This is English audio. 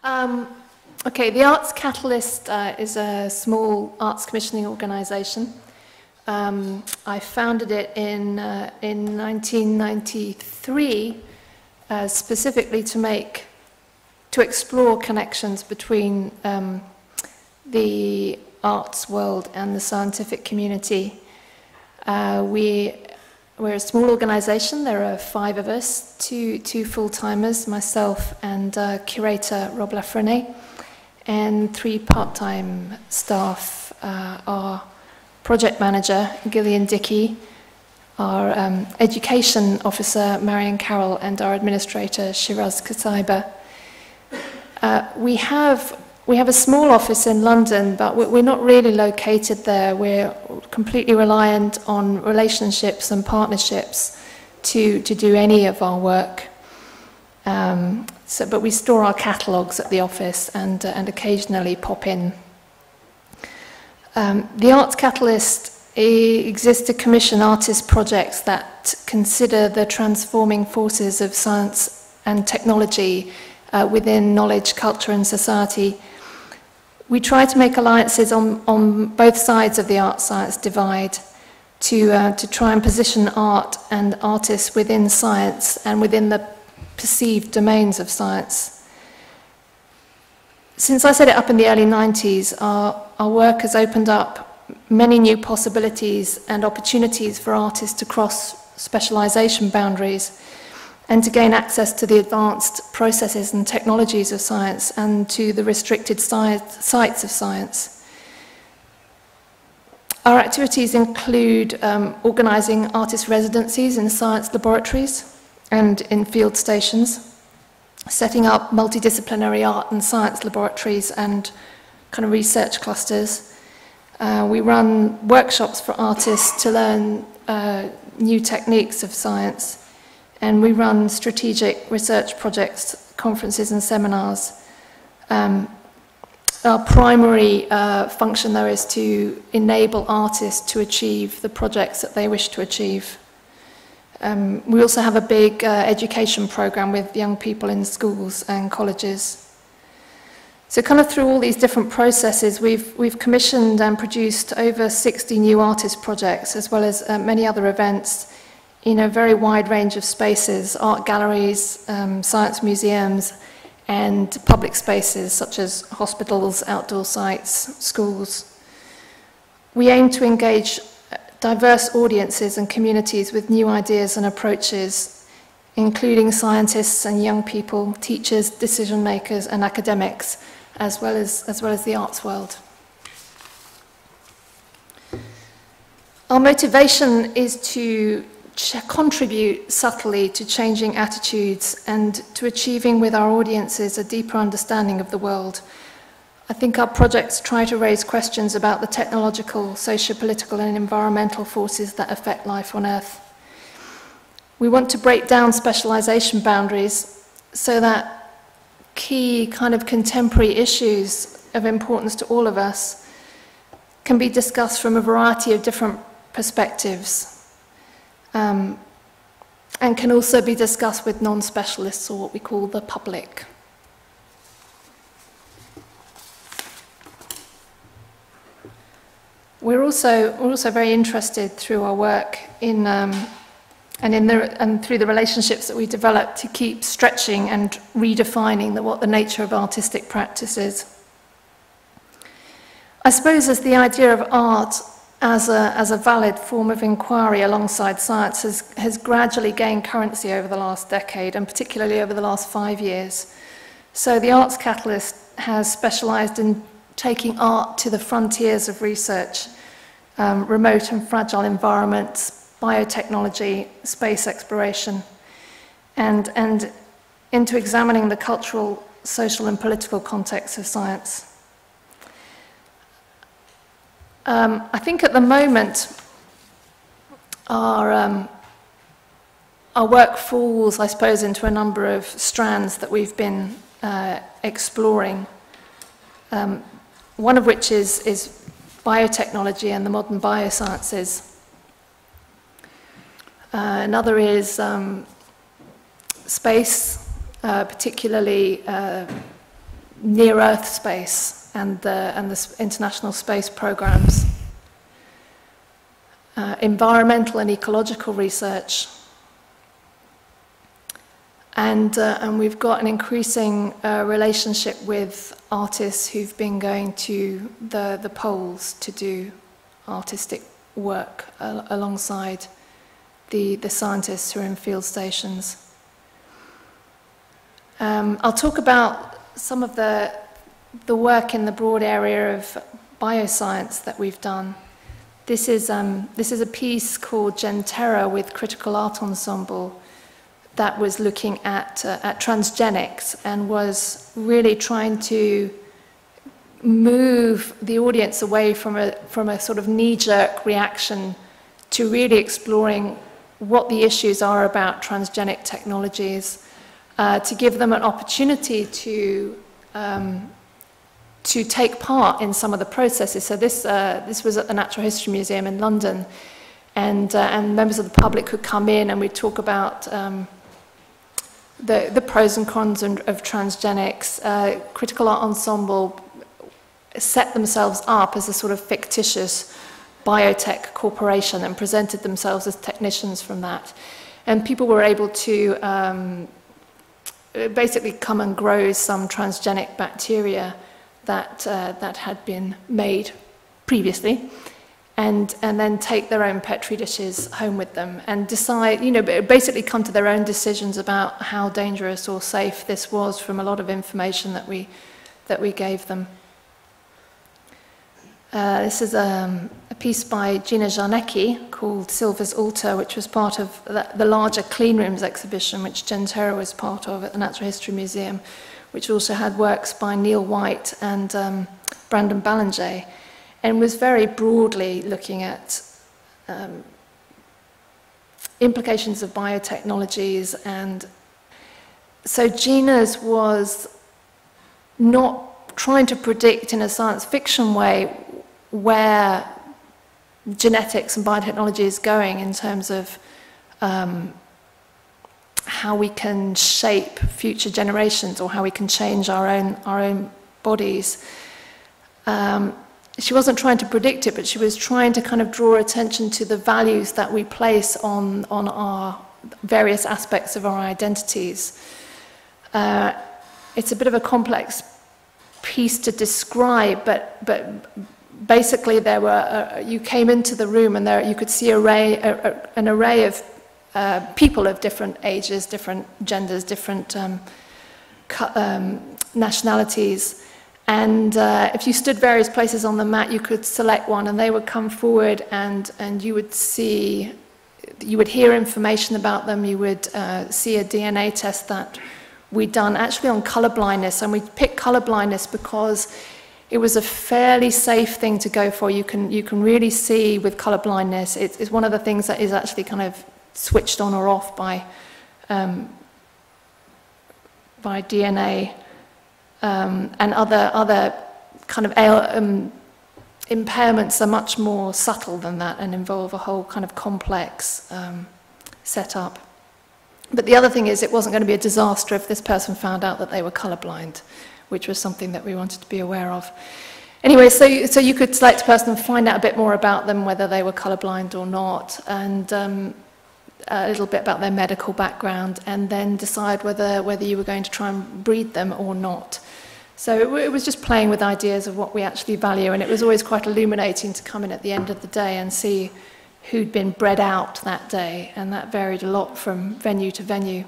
Um, okay, the Arts Catalyst is a small arts commissioning organisation. I founded it in 1993, specifically to explore connections between the arts world and the scientific community. We're a small organisation. There are 5 of us, two full-timers, myself and curator Rob Lafrene, and 3 part-time staff. Our project manager, Gillian Dickey, our education officer, Marion Carroll, and our administrator, Shiraz Kasaiba. We have a small office in London, but we're not really located there. We're completely reliant on relationships and partnerships to do any of our work. But we store our catalogues at the office and occasionally pop in. The Arts Catalyst exists to commission artist projects that consider the transforming forces of science and technology within knowledge, culture and society. We try to make alliances on both sides of the art-science divide to try and position art and artists within science and within the perceived domains of science. Since I set it up in the early 90s, our work has opened up many new possibilities and opportunities for artists to cross specialization boundaries and to gain access to the advanced processes and technologies of science and to the restricted sites of science. Our activities include organising artist residencies in science laboratories and in field stations, setting up multidisciplinary art and science laboratories and kind of research clusters. We run workshops for artists to learn new techniques of science. And we run strategic research projects, conferences and seminars. Our primary function, though, is to enable artists to achieve the projects that they wish to achieve. We also have a big education program with young people in schools and colleges. So kind of through all these different processes, we've commissioned and produced over 60 new artist projects, as well as many other events in a very wide range of spaces, art galleries, science museums, and public spaces such as hospitals, outdoor sites, schools. We aim to engage diverse audiences and communities with new ideas and approaches, including scientists and young people, teachers, decision makers, and academics, as well as the arts world. Our motivation is to contribute subtly to changing attitudes and to achieving with our audiences a deeper understanding of the world. I think our projects try to raise questions about the technological, socio-political and environmental forces that affect life on Earth. We want to break down specialization boundaries so that key kind of contemporary issues of importance to all of us can be discussed from a variety of different perspectives. And can also be discussed with non-specialists, or what we call the public. We're also very interested through our work in and through the relationships that we develop to keep stretching and redefining what the nature of artistic practice is. I suppose as the idea of art as a valid form of inquiry alongside science has gradually gained currency over the last decade, and particularly over the last 5 years. So the Arts Catalyst has specialised in taking art to the frontiers of research, remote and fragile environments, biotechnology, space exploration, and into examining the cultural, social and political context of science. I think at the moment our work falls, I suppose, into a number of strands that we've been exploring. One of which is biotechnology and the modern biosciences. Another is space, particularly near-Earth space and the international space programs. Environmental and ecological research. And we've got an increasing relationship with artists who've been going to the poles to do artistic work alongside the scientists who are in field stations. I'll talk about some of the work in the broad area of bioscience that we've done. This is a piece called Genterra with Critical Art Ensemble that was looking at transgenics and was really trying to move the audience away from a sort of knee-jerk reaction to really exploring what the issues are about transgenic technologies, to give them an opportunity to take part in some of the processes. So this was at the Natural History Museum in London, and members of the public could come in and we'd talk about the pros and cons of transgenics. Critical Art Ensemble set themselves up as a sort of fictitious biotech corporation and presented themselves as technicians from that. And people were able to basically come and grow some transgenic bacteria that had been made previously, and then take their own petri dishes home with them and decide, basically come to their own decisions about how dangerous or safe this was from a lot of information that we gave them. This is a piece by Gina Jarnecki called Silver's Altar, which was part of the larger Clean Rooms exhibition, which Genterra was part of at the Natural History Museum, which also had works by Neil White and Brandon Ballinger, and was very broadly looking at implications of biotechnologies. And so Gina's was not trying to predict in a science fiction way where genetics and biotechnology is going in terms of how we can shape future generations or how we can change our own bodies. She wasn't trying to predict it, but she was trying to kind of draw attention to the values that we place on our various aspects of our identities. It's a bit of a complex piece to describe, but basically there were you came into the room and there you could see an array of people of different ages, different genders, different nationalities. And if you stood various places on the mat, you could select one and they would come forward and you would hear information about them. You would see a DNA test that we'd done actually on colour blindness. And we picked colour blindness because it was a fairly safe thing to go for. You can really see with colour blindness. It's one of the things that is actually kind of switched on or off by DNA. And other kind of impairments are much more subtle than that and involve a whole kind of complex setup. But the other thing is it wasn't going to be a disaster if this person found out that they were colourblind, which was something that we wanted to be aware of. Anyway, so you could select a person and find out a bit more about them, whether they were colourblind or not, and a little bit about their medical background, and then decide whether you were going to try and breed them or not. So it was just playing with ideas of what we actually value, and it was always quite illuminating to come in at the end of the day and see who'd been bred out that day, and that varied a lot from venue to venue.